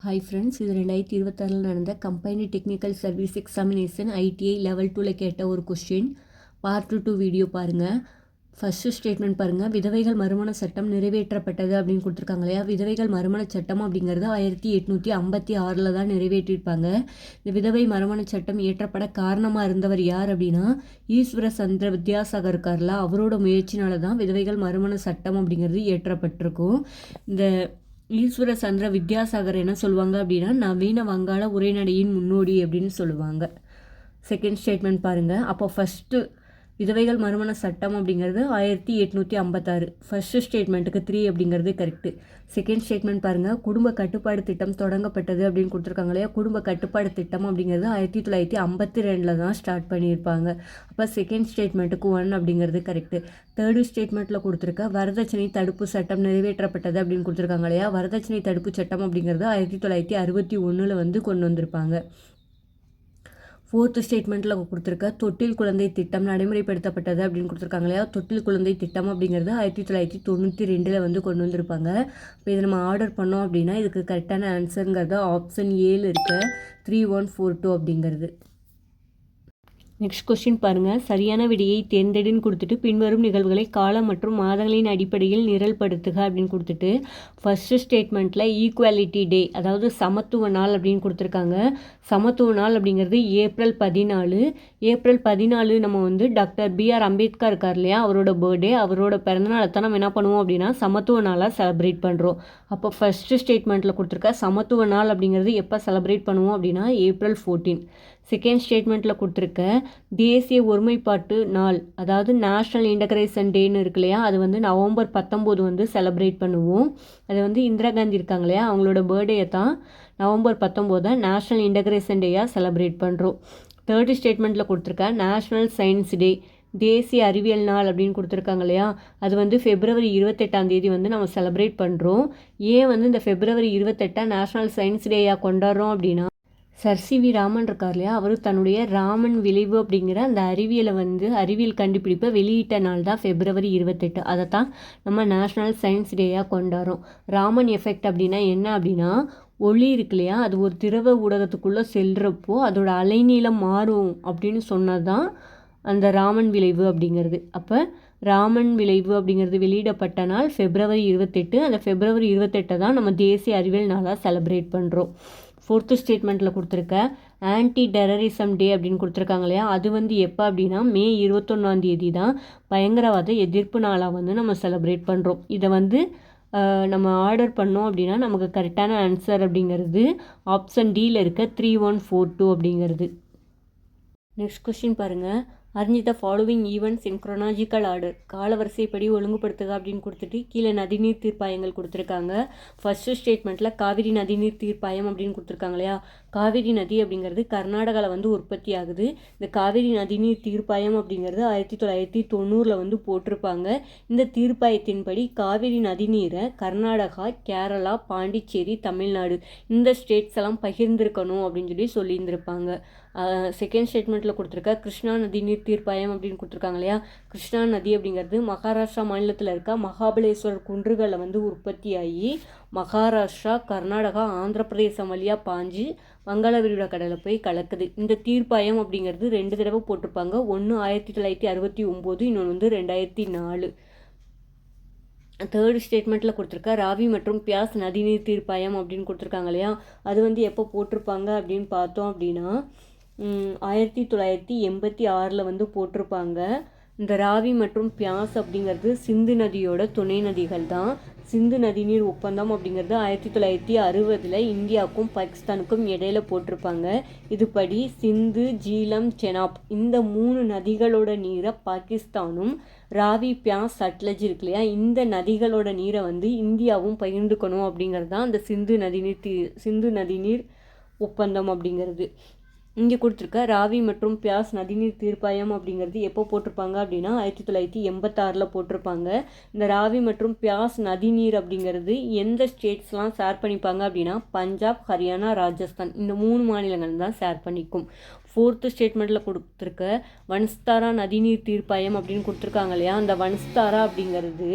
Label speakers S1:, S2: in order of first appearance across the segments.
S1: Hi friends, இது 2026 நடந்த combined technical service examination ITI level 2ல் கேட்ட ஒரு கொஸ்டின். பார்ட் 2 வீடியோ பாருங்கள். ஃபஸ்ட்டு ஸ்டேட்மெண்ட் பாருங்கள். விதவைகள் மறுமண சட்டம் நிறைவேற்றப்பட்டது அப்படின்னு கொடுத்துருக்காங்க இல்லையா. விதவைகள் மறுமண சட்டம் அப்படிங்கிறது 1856 தான் நிறைவேற்றியிருப்பாங்க. இந்த விதவை மறுமண சட்டம் இயற்றப்பட காரணமாக இருந்தவர் யார் அப்படின்னா ஈஸ்வர சந்திர வித்யாசாகர் இருக்கார்ல, அவரோட முயற்சினால தான் விதவைகள் மறுமண சட்டம் அப்படிங்கிறது இயற்றப்பட்டிருக்கும். இந்த ஈஸ்வர சந்திர வித்யாசாகர் என்ன சொல்லுவாங்க அப்படின்னா நவீன வங்காள உரைநடையின் முன்னோடி அப்படின்னு சொல்லுவாங்க. செகண்ட் ஸ்டேட்மெண்ட் பாருங்கள். அப்போ ஃபஸ்ட்டு விதவைகள் மறுமண சட்டம் அப்படிங்கிறது 1856. ஃபஸ்ட்டு ஸ்டேட்மெண்ட்டுக்கு 3 அப்படிங்கிறது கரெக்டு. செகண்ட் ஸ்டேட்மெண்ட் பாருங்கள். குடும்ப கட்டுப்பாடு திட்டம் தொடங்கப்பட்டது அப்படின்னு கொடுத்துருக்காங்க இல்லையா. குடும்ப கட்டுப்பாடு திட்டம் அப்படிங்கிறது 1952 தான் ஸ்டார்ட் பண்ணியிருப்பாங்க. அப்போ செகண்ட் ஸ்டேட்மெண்ட்டுக்கு 1 அப்படிங்கிறது கரெக்டு. தேர்டு ஸ்டேட்மெண்ட்டில் கொடுத்துருக்க வரதட்சணை தடுப்பு சட்டம் நிறைவேற்றப்பட்டது அப்படின்னு கொடுத்துருக்காங்க இல்லையா. வரதட்சணை தடுப்பு சட்டம் அப்படிங்கிறது 1961 கொண்டு வந்திருப்பாங்க. ஃபோர்த்து ஸ்டேட்மெண்ட்டில் கொடுத்துருக்க தொட்டில் குழந்தை திட்டம் நடைமுறைப்படுத்தப்பட்டது அப்படின்னு கொடுத்துருக்காங்க இல்லையா. தொட்டில் குழந்தை திட்டம் அப்படிங்கிறது 1992 கொண்டு வந்திருப்பாங்க. இப்போ இதை நம்ம ஆர்டர் பண்ணோம் அப்படின்னா இதுக்கு கரெக்டான ஆன்சருங்கிறது ஆப்ஷன் 7 இருக்கு, 3142 அப்படிங்கிறது. நெக்ஸ்ட் கொஸ்டின் பாருங்கள். சரியான விடையை தேர்ந்தெடுன்னு கொடுத்துட்டு பின்வரும் நிகழ்வுகளை காலம் மற்றும் மாதங்களின் அடிப்படையில் நிரல்படுத்துக அப்படின்னு கொடுத்துட்டு ஃபஸ்ட்டு ஸ்டேட்மெண்ட்டில் ஈக்குவாலிட்டி டே, அதாவது சமத்துவ நாள் அப்படின்னு கொடுத்துருக்காங்க. சமத்துவ நாள் அப்படிங்கிறது ஏப்ரல் 14. ஏப்ரல் 14 நம்ம டாக்டர் பிஆர் அம்பேத்கர் இருக்கார் இல்லையா, அவரோட பர்த்டே, அவரோட பிறந்தநாளை தான் நம்ம என்ன பண்ணுவோம் அப்படின்னா சமத்துவ நாளாக செலிப்ரேட் பண்ணுறோம். அப்போ ஃபஸ்ட்டு ஸ்டேட்மெண்ட்டில் கொடுத்துருக்க சமத்துவ நாள் அப்படிங்கிறது எப்போ செலிப்ரேட் பண்ணுவோம் அப்படின்னா ஏப்ரல் 14. செகண்ட் ஸ்டேட்மெண்ட்டில் கொடுத்துருக்க தேசிய ஒருமைப்பாட்டு நாள், அதாவது நேஷ்னல் இன்டகிரேஷன் டேன்னு இருக்கு இல்லையா, அது நவம்பர் 19 செலிப்ரேட் பண்ணுவோம். அது இந்திரா காந்தி இருக்காங்க இல்லையா, அவங்களோட பர்த்டேயை தான் நவம்பர் 19 நேஷ்னல் இன்டகிரேஷன் டேயாக செலிப்ரேட் பண்ணுறோம். தேர்டு ஸ்டேட்மெண்ட்டில் கொடுத்துருக்க நேஷ்னல் சயின்ஸ் டே, தேசிய அறிவியல் நாள் அப்படின்னு கொடுத்துருக்காங்க இல்லையா, அது February 28 நம்ம செலிப்ரேட் பண்ணுறோம். ஏன் இந்த February 28 நேஷ்னல் சயின்ஸ் டேயாக கொண்டாடுறோம் அப்படின்னா சர் சி.வி. ராமன் இருக்கார் இல்லையா, அவர் தன்னுடைய ராமன் விளைவு அப்படிங்கிற அந்த அறிவியல் கண்டுபிடிப்பை வெளியிட்ட நாள் தான் February 28. அதை தான் நம்ம நேஷ்னல் சயின்ஸ் டேயாக கொண்டாடுறோம். ராமன் எஃபெக்ட் அப்படின்னா என்ன அப்படின்னா ஒளி இருக்கு இல்லையா, அது ஒரு திரவ ஊடகத்துக்குள்ளே செல்கிறப்போ அதோட அலைநீளம் மாறும் அப்படின்னு சொன்னது தான் அந்த ராமன் விளைவு அப்படிங்கிறது. அப்போ ராமன் விளைவு அப்படிங்கிறது வெளியிடப்பட்ட நாள் February 28. அந்த February 28 தான் நம்ம தேசிய அறிவியல் நாளாக செலிப்ரேட் பண்ணுறோம். ஃபோர்த்து ஸ்டேட்மெண்ட்டில் கொடுத்துருக்க ஆன்டி டெரரிசம் டே அப்படின்னு கொடுத்துருக்காங்க இல்லையா, அது எப்போ அப்படின்னா May 21 தான் பயங்கரவாத எதிர்ப்பு நாளாக நம்ம செலிப்ரேட் பண்ணுறோம். இதை நம்ம ஆர்டர் பண்ணோம் அப்படின்னா நமக்கு கரெக்டான ஆன்சர் அப்படிங்கிறது ஆப்ஷன் டியில் இருக்க 3142 அப்படிங்கிறது. நெக்ஸ்ட் கொஸ்டின் பாருங்கள். Arrange the following events in chronological order, காலவரிசைப்படி ஒழுங்குபடுத்துக அப்படின்னு கொடுத்துட்டு கீழே நதிநீர் தீர்ப்பாயங்கள் கொடுத்துருக்காங்க. ஃபஸ்ட்டு ஸ்டேட்மெண்ட்டில் காவிரி நதிநீர் தீர்ப்பாயம் அப்படின்னு கொடுத்துருக்காங்க இல்லையா. காவிரி நதி அப்படிங்கிறது கர்நாடகாவில் உற்பத்தி ஆகுது. இந்த காவிரி நதிநீர் தீர்ப்பாயம் அப்படிங்கிறது 1990 போட்டிருப்பாங்க. இந்த தீர்ப்பாயத்தின்படி காவிரி நதிநீரை கர்நாடகா, கேரளா, பாண்டிச்சேரி, தமிழ்நாடு இந்த ஸ்டேட்ஸ் எல்லாம் பகிர்ந்திருக்கணும் அப்படின்னு சொல்லியிருந்திருப்பாங்க. செகண்ட் ஸ்டேட்மெண்ட்டில் கொடுத்துருக்க கிருஷ்ணா நதிநீர் தீர்ப்பாயம் அப்படின்னு கொடுத்துருக்காங்க இல்லையா. கிருஷ்ணா நதி அப்படிங்கிறது மகாராஷ்டிரா மாநிலத்தில் இருக்க மகாபலேஸ்வரர் குன்றுகளில் உற்பத்தி ஆகி மகாராஷ்டிரா, கர்நாடகா, ஆந்திர பிரதேசம் வழியாக பாஞ்சு வங்காள விரிகுடா கடலில் போய் கலக்குது. இந்த தீர்ப்பாயம் அப்படிங்கிறது 2 தடவை போட்டிருப்பாங்க. ஒன்று 1969, இன்னொன்று 2004. தேர்டு ஸ்டேட்மெண்ட்டில் கொடுத்துருக்க ராவி மற்றும் பியாஸ் நதிநீர் தீர்ப்பாயம் அப்படின்னு கொடுத்துருக்காங்க இல்லையா, அது எப்போ போட்டிருப்பாங்க அப்படின்னு பார்த்தோம் அப்படின்னா 1986 போட்டிருப்பாங்க. இந்த ராவி மற்றும் பியாஸ் அப்படிங்கிறது சிந்து நதியோட துணை நதிகள் தான். சிந்து நதிநீர் ஒப்பந்தம் அப்படிங்கிறது 1960 இந்தியாவுக்கும் பாகிஸ்தானுக்கும் இடையில போட்டிருப்பாங்க. இதுபடி சிந்து, ஜீலம், செனாப் இந்த 3 நதிகளோட நீரை பாகிஸ்தானும், ராவி, பியாஸ், சட்லஜ் இருக்கு இல்லையா, இந்த நதிகளோட நீரை இந்தியாவும் பகிர்ந்துக்கணும் அப்படிங்கிறது தான் அந்த சிந்து நதிநீர் ஒப்பந்தம் அப்படிங்கிறது. இங்கே கொடுத்துருக்க ராவி மற்றும் பியாஸ் நதிநீர் தீர்ப்பாயம் அப்படிங்கிறது எப்போ போட்டிருப்பாங்க அப்படின்னா 1986 போட்டிருப்பாங்க. இந்த ராவி மற்றும் பியாஸ் நதிநீர் அப்படிங்கிறது எந்த ஸ்டேட்ஸ்லாம் ஷேர் பண்ணிப்பாங்க அப்படின்னா பஞ்சாப், ஹரியானா, ராஜஸ்தான் இந்த 3 மாநிலங்கள் தான் ஷேர் பண்ணிக்கும். 4th ஸ்டேட்மெண்ட்டில் கொடுத்துருக்க வன்ஸ்தாரா நதிநீர் தீர்ப்பாயம் அப்படின்னு கொடுத்துருக்காங்க இல்லையா, அந்த வன்ஸ்தாரா அப்படிங்கிறது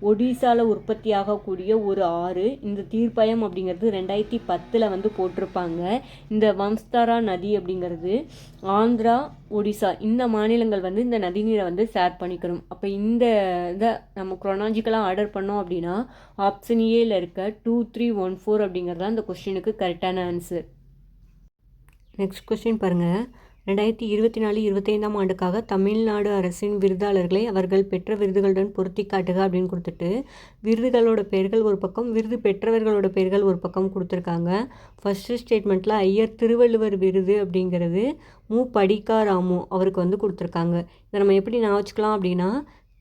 S1: ஒடிசாவில் உற்பத்தி ஆகக்கூடிய ஒரு ஆறு. இந்த தீர்ப்பாயம் அப்படிங்கிறது 2010 வந்து போட்டிருப்பாங்க. இந்த வன்ஸ்தாரா நதி அப்படிங்கிறது ஆந்திரா, ஒடிசா இந்த மாநிலங்கள் வந்து இந்த நதிநீரை வந்து ஷேர் பண்ணிக்கணும். அப்போ இந்த இதை நம்ம குரோனாலஜிக்கலாக ஆர்டர் பண்ணோம் அப்படின்னா ஆப்ஷன் ஏல இருக்க 2, 3, 1, 4 அப்படிங்கிறது தான் இந்த கொஸ்டினுக்கு கரெக்டான ஆன்சர். நெக்ஸ்ட் கொஸ்டின் பாருங்கள். 2024-25 ஆண்டுக்காக தமிழ்நாடு அரசின் விருதாளர்களை அவர்கள் பெற்ற விருதுகளுடன் பொருத்தி காட்டுக அப்படின்னு கொடுத்துட்டு விருதுகளோட பெயர்கள் ஒரு பக்கம், விருது பெற்றவர்களோட பெயர்கள் ஒரு பக்கம் கொடுத்துருக்காங்க. ஃபஸ்ட்டு ஸ்டேட்மெண்ட்டில் ஐயர் திருவள்ளுவர் விருது அப்படிங்கிறது மு. படிக்காராமு அவருக்கு வந்து கொடுத்துருக்காங்க. இதை நம்ம எப்படி நான் வச்சுக்கலாம் அப்படின்னா,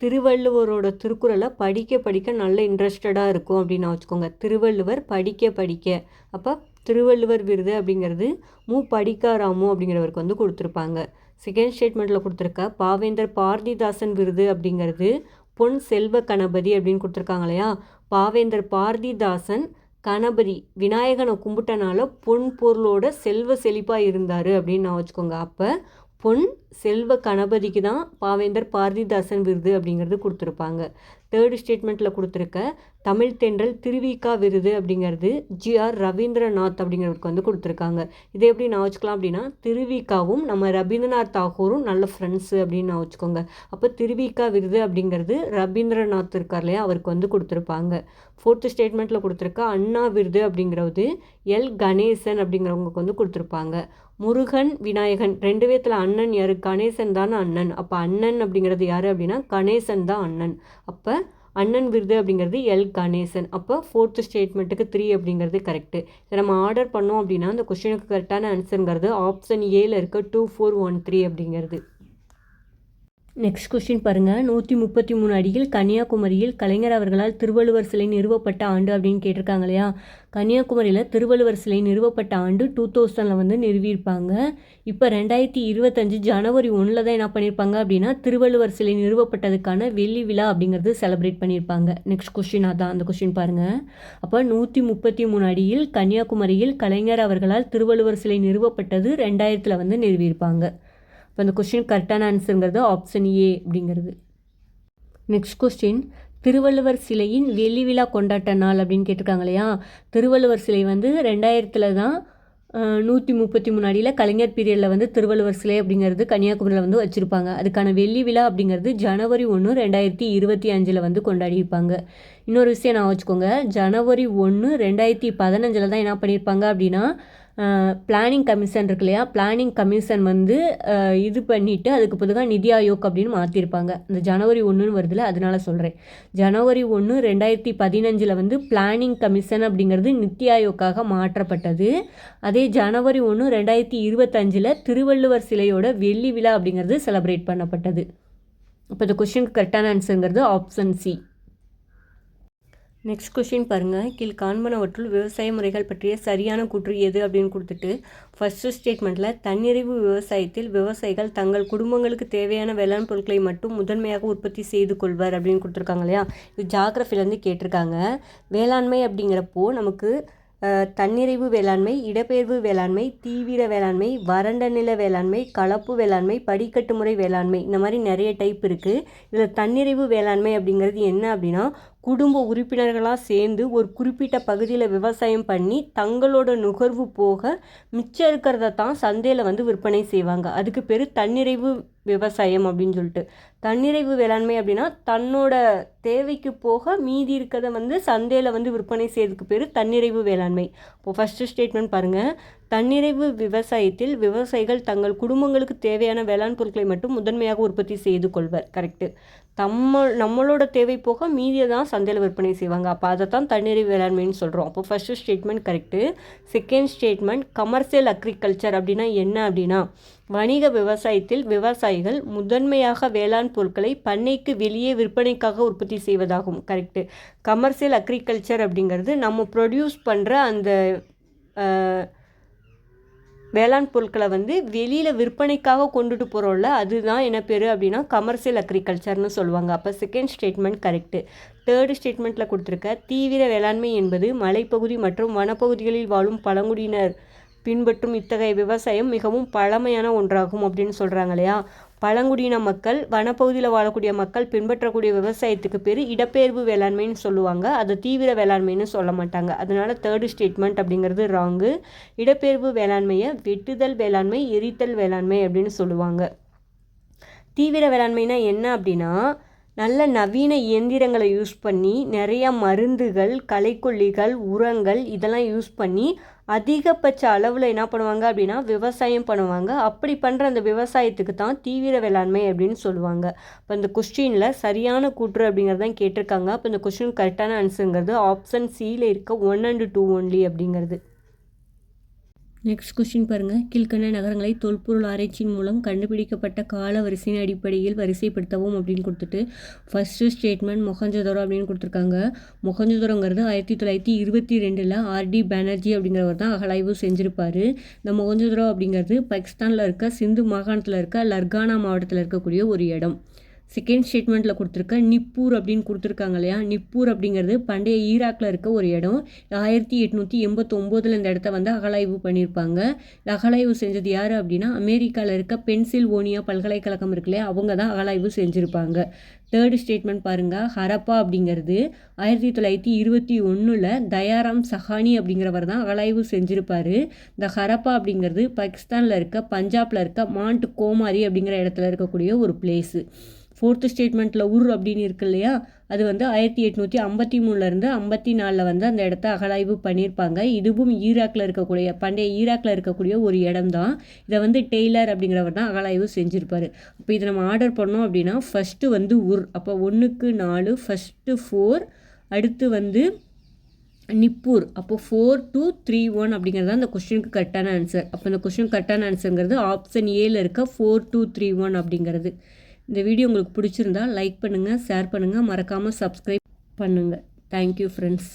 S1: திருவள்ளுவரோட திருக்குறளை படிக்க நல்ல இன்ட்ரெஸ்டடாக இருக்கும் அப்படின்னு வச்சுக்கோங்க. திருவள்ளுவர் படிக்க அப்போ திருவள்ளுவர் விருது அப்படிங்கிறது மு. படிக்காராமு அப்படிங்கிறவருக்கு வந்து கொடுத்துருப்பாங்க. செகண்ட் ஸ்டேட்மெண்ட்டில் கொடுத்துருக்க பாவேந்தர் பாரதிதாசன் விருது அப்படிங்கிறது பொன் செல்வ கணபதி அப்படின்னு கொடுத்துருக்காங்க இல்லையா. பாவேந்தர் பாரதிதாசன் கணபதி விநாயகனை கும்பிட்டனால பொன் பொருளோட செல்வ செழிப்பாக இருந்தார் அப்படின்னு நான் வச்சுக்கோங்க. அப்போ பொன் செல்வ கணபதிக்கு தான் பாவேந்தர் பாரதிதாசன் விருது அப்படிங்கிறது கொடுத்துருப்பாங்க. தேர்டு ஸ்டேட்மெண்ட்டில் கொடுத்துருக்க தமிழ் தென்றல் திருவிக்கா விருது அப்படிங்கிறது ஜி.ஆர். ரவீந்திரநாத் அப்படிங்கிறவருக்கு வந்து கொடுத்துருக்காங்க. இதை எப்படி நான் வச்சுக்கலாம் அப்படின்னா, திருவிக்காவும் நம்ம ரவீந்திரநாத் தாகூரும் நல்ல ஃப்ரெண்ட்ஸு அப்படின்னு நான் வச்சுக்கோங்க. அப்போ திருவிக்கா விருது அப்படிங்கிறது ரவீந்திரநாத் இருக்கார் இல்லையா, அவருக்கு வந்து கொடுத்துருப்பாங்க. ஃபோர்த்து ஸ்டேட்மெண்ட்டில் கொடுத்துருக்க அண்ணா விருது அப்படிங்கிறது எல். கணேசன் அப்படிங்கிறவங்களுக்கு வந்து கொடுத்துருப்பாங்க. முருகன் விநாயகன் 2 பேத்துல அண்ணன் யார்? கணேசன் தானே அண்ணன். அப்போ அண்ணன் அப்படிங்கிறது யார் அப்படின்னா கணேசன் தான் அண்ணன். அப்போ அண்ணன் விருது அப்படிங்கிறது எல். கணேசன். அப்போ ஃபோர்த்து ஸ்டேட்மெண்ட்டுக்கு 3 அப்படிங்கிறது கரெக்டு. இதை நம்ம ஆர்டர் பண்ணோம் அப்படின்னா அந்த கொஸ்டினுக்கு கரெக்டான ஆன்சருங்கிறது ஆப்ஷன் ஏல இருக்க 2, 4, 1, 3 அப்படிங்கிறது. நெக்ஸ்ட் கொஸ்டின் பாருங்கள். 133 அடியில் கன்னியாகுமரியில் கலைஞர் அவர்களால் திருவள்ளுவர் சிலை நிறுவப்பட்ட ஆண்டு அப்படின்னு கேட்டிருக்காங்க இல்லையா. கன்னியாகுமரியில் திருவள்ளுவர் சிலை நிறுவப்பட்ட ஆண்டு 2000 வந்து நிறுவியிருப்பாங்க. இப்போ 2025 ஜனவரி 1 தான் என்ன பண்ணியிருப்பாங்க அப்படின்னா திருவள்ளுவர் சிலை நிறுவப்பட்டதுக்கான வெள்ளி விழா அப்படிங்கிறது செலிப்ரேட் பண்ணியிருப்பாங்க. நெக்ஸ்ட் கொஸ்டின் அதான், அந்த கொஸ்டின் பாருங்கள். அப்போ 133 அடியில் கன்னியாகுமரியில் கலைஞர் அவர்களால் திருவள்ளுவர் சிலை நிறுவப்பட்டது 2000 வந்து நிறுவியிருப்பாங்க. இப்போ அந்த கொஸ்டின் கரெக்டான ஆன்சருங்கிறது ஆப்ஷன் ஏ அப்படிங்கிறது. நெக்ஸ்ட் கொஸ்டின், திருவள்ளுவர் சிலையின் வெள்ளி விழா கொண்டாட்ட நாள் அப்படின்னு கேட்டிருக்காங்க இல்லையா. திருவள்ளுவர் சிலை வந்து 2000 தான் 133 அடியில் கலைஞர் பீரியடில் வந்து திருவள்ளுவர் சிலை அப்படிங்கிறது கன்னியாகுமரியில் வந்து வச்சுருப்பாங்க. அதுக்கான வெள்ளி விழா அப்படிங்கிறது ஜனவரி 1, 2025 வந்து கொண்டாடியிருப்பாங்க. இன்னொரு விஷயம் நான் வச்சுக்கோங்க, ஜனவரி 1, 2015 தான் என்ன பண்ணியிருப்பாங்க அப்படின்னா பிளானிங் கமிஷன் இருக்கு இல்லையா, பிளானிங் கமிஷன் வந்து இது பண்ணிவிட்டு அதுக்கு பொதுவாக நிதி ஆயோக் அப்படின்னு மாற்றிருப்பாங்க. இந்த ஜனவரி 1 வருதுல, அதனால சொல்கிறேன். ஜனவரி 1, 2015 வந்து பிளானிங் கமிஷன் அப்படிங்கிறது நிதி ஆயோக்காக மாற்றப்பட்டது. அதே ஜனவரி 1, 2025 திருவள்ளுவர் சிலையோட வெள்ளி விழா அப்படிங்கிறது செலிப்ரேட் பண்ணப்பட்டது. இப்போ இந்த கொஸ்டினுக்கு கரெக்டான ஆன்சருங்கிறது ஆப்ஷன் சி. நெக்ஸ்ட் கொஸ்டின் பாருங்கள். கீழ்காண்பனவற்றுள் விவசாய முறைகள் பற்றிய சரியான கூற்று எது அப்படின்னு கொடுத்துட்டு ஃபஸ்ட்டு ஸ்டேட்மெண்ட்டில் தன்னிறைவு விவசாயத்தில் விவசாயிகள் தங்கள் குடும்பங்களுக்கு தேவையான வேளாண் பொருட்களை மட்டும் முதன்மையாக உற்பத்தி செய்து கொள்வர் அப்படின்னு கொடுத்துருக்காங்க இல்லையா. இது ஜாகிரஃபிலேருந்து கேட்டிருக்காங்க. வேளாண்மை அப்படிங்கிறப்போ நமக்கு தன்னிறைவு வேளாண்மை, இடப்பெயர்வு வேளாண்மை, தீவிர வேளாண்மை, வறண்ட நில வேளாண்மை, கலப்பு வேளாண்மை, படிக்கட்டு முறை வேளாண்மை, இந்த மாதிரி நிறைய டைப் இருக்குது. இதில் தன்னிறைவு வேளாண்மை அப்படிங்கிறது என்ன அப்படின்னா, குடும்ப உறுப்பினர்களாக சேர்ந்து ஒரு குறிப்பிட்ட பகுதியில் விவசாயம் பண்ணி தங்களோட நுகர்வு போக மிச்சம் இருக்கிறத தான் சந்தையில் வந்து விற்பனை செய்வாங்க. அதுக்கு பேர் தன்னிறைவு விவசாயம் அப்படின்னு சொல்லிட்டு. தன்னிறைவு வேளாண்மை அப்படின்னா தன்னோட தேவைக்கு போக மீதி இருக்கிறத வந்து சந்தையில் வந்து விற்பனை செய்யறதுக்கு பேர் தன்னிறைவு வேளாண்மை. இப்போ ஃபஸ்ட்டு ஸ்டேட்மெண்ட் பாருங்கள். தன்னிறைவு விவசாயத்தில் விவசாயிகள் தங்கள் குடும்பங்களுக்கு தேவையான வேளாண் பொருட்களை மட்டும் முதன்மையாக உற்பத்தி செய்து கொள்வர். கரெக்டு. நம்மளோட தேவை போக மீதியை தான் சந்தையில் விற்பனை செய்வாங்க. அப்போ அதை தான் தன்னிறைவு வேளாண்மைன்னு சொல்கிறோம். அப்போ first statement correct. Second statement commercial agriculture அப்படின்னா என்ன அப்படின்னா, வணிக விவசாயத்தில் விவசாயிகள் முதன்மையாக வேளாண் பொருட்களை பண்ணைக்கு வெளியே விற்பனைக்காக உற்பத்தி செய்வதாகும். கரெக்டு. கமர்ஷியல் அக்ரிகல்ச்சர் அப்படிங்கிறது நம்ம ப்ரொடியூஸ் பண்ணுற அந்த வேளாண் பொருட்களை வந்து வெளியில் விற்பனைக்காக கொண்டுட்டு போகிறோம்ல, அதுதான் என்ன பேர் அப்படின்னா கமர்ஷியல் அக்ரிகல்ச்சர்னு சொல்லுவாங்க. அப்போ செகண்ட் ஸ்டேட்மெண்ட் கரெக்டு. தேர்டு ஸ்டேட்மெண்ட்டில் கொடுத்துருக்க தீவிர வேளாண்மை என்பது மலைப்பகுதி மற்றும் வனப்பகுதிகளில் வாழும் பழங்குடியினர் பின்பற்றும் இத்தகைய விவசாயம் மிகவும் பழமையான ஒன்றாகும் அப்படின்னு சொல்கிறாங்க இல்லையா. பழங்குடியின மக்கள், வனப்பகுதியில் வாழக்கூடிய மக்கள் பின்பற்றக்கூடிய விவசாயத்துக்கு பேர் இடப்பெயர்வு வேளாண்மைன்னு சொல்லுவாங்க. அது தீவிர வேளாண்மைன்னு சொல்ல மாட்டாங்க. அதனால 3rd ஸ்டேட்மெண்ட் அப்படிங்கிறது ராங்கு. இடப்பெயர்வு வேளாண்மையை வெட்டுதல் வேளாண்மை, எரித்தல் வேளாண்மை அப்படின்னு சொல்லுவாங்க. தீவிர வேளாண்மைனா என்ன அப்படின்னா, நல்ல நவீன இயந்திரங்களை யூஸ் பண்ணி நிறைய மருந்துகள், களைக்கொல்லிகள், உரங்கள் இதெல்லாம் யூஸ் பண்ணி அதிகபட்ச அளவில் என்ன பண்ணுவாங்க அப்படின்னா விவசாயம் பண்ணுவாங்க. அப்படி பண்ணுற அந்த விவசாயத்துக்கு தான் தீவிர வேளாண்மை அப்படின்னு சொல்லுவாங்க. இப்போ இந்த கொஸ்டினில் சரியான கூற்று அப்படிங்கிறது தான் கேட்டிருக்காங்க. அப்போ இந்த கொஸ்டின் கரெக்டான ஆன்சருங்கிறது ஆப்ஷன் சியில் இருக்க 1 and 2 ஒன்லி அப்படிங்கிறது. நெக்ஸ்ட் கொஸ்டின் பாருங்கள். கீழ்கண்ட நகரங்களை தொல்பொருள் ஆராய்ச்சியின் மூலம் கண்டுபிடிக்கப்பட்ட கால வரிசையின் அடிப்படையில் வரிசைப்படுத்தவும் அப்படின்னு கொடுத்துட்டு ஃபஸ்ட்டு ஸ்டேட்மெண்ட் மொஹஞ்சதாரோ அப்படின்னு கொடுத்துருக்காங்க. மொஹஞ்சதாரோங்கிறது 1922 ஆர்டி பானர்ஜி அப்படிங்கிறவர் தான் அகலாய்வு செஞ்சுருப்பார். இந்த மொஹஞ்சதாரோ அப்படிங்கிறது பாகிஸ்தானில் இருக்க சிந்து மாகாணத்தில் இருக்க லர்கானா மாவட்டத்தில் இருக்கக்கூடிய ஒரு இடம். செகண்ட் ஸ்டேட்மெண்ட்டில் கொடுத்துருக்க நிப்பூர் அப்படின்னு கொடுத்துருக்காங்க இல்லையா. நிப்பூர் அப்படிங்கிறது பண்டைய ஈராக்கில் இருக்க ஒரு இடம். 1889 இந்த இடத்த வந்து அகலாய்வு பண்ணியிருப்பாங்க. அகலாய்வு செஞ்சது யார் அப்படின்னா அமெரிக்காவில் இருக்க பென்சில்வேனியா பல்கலைக்கழகம் இருக்கு இல்லையா, அவங்க தான் அகலாய்வு செஞ்சுருப்பாங்க. 3rd ஸ்டேட்மெண்ட் பாருங்கள். ஹரப்பா அப்படிங்கிறது 1921 தயாராம் சஹானி அப்படிங்கிறவர் தான் அகலாய்வு செஞ்சுருப்பார். இந்த ஹரப்பா அப்படிங்கிறது பாகிஸ்தானில் இருக்க பஞ்சாபில் இருக்க மாண்ட் கோமாரி அப்படிங்கிற இடத்துல இருக்கக்கூடிய ஒரு பிளேஸு. 4th ஸ்டேட்மெண்ட்டில் உர் அப்படின்னு இருக்கு இல்லையா, அது வந்து 1853 54 வந்து அந்த இடத்த அகலாய்வு பண்ணியிருப்பாங்க. இதுவும் ஈராக்கில் இருக்கக்கூடிய பண்டைய ஈராக்கில் இருக்கக்கூடிய ஒரு இடம் தான். இதை வந்து டெய்லர் அப்படிங்கிறவர் தான் அகலாய்வு செஞ்சுருப்பார். அப்போ இதை நம்ம ஆர்டர் பண்ணோம் அப்படின்னா ஃபஸ்ட்டு வந்து உர், அப்போ 1க்கு 4, ஃபஸ்ட்டு 4, அடுத்து வந்து நிப்பூர், அப்போ 4, 2, 3, 1 அப்படிங்கிறது தான் அந்த கொஸ்டினுக்கு கரெக்டான ஆன்சர். அப்போ இந்த கொஸ்டின் கரெக்டான ஆன்சருங்கிறது ஆப்ஷன் ஏல இருக்க 4, 2, 3, 1 அப்படிங்கிறது. இந்த வீடியோ உங்களுக்கு பிடிச்சிருந்தா லைக் பண்ணுங்கள், ஷேர் பண்ணுங்கள், மறக்காமல் சப்ஸ்கிரைப் பண்ணுங்கள். Thank you friends.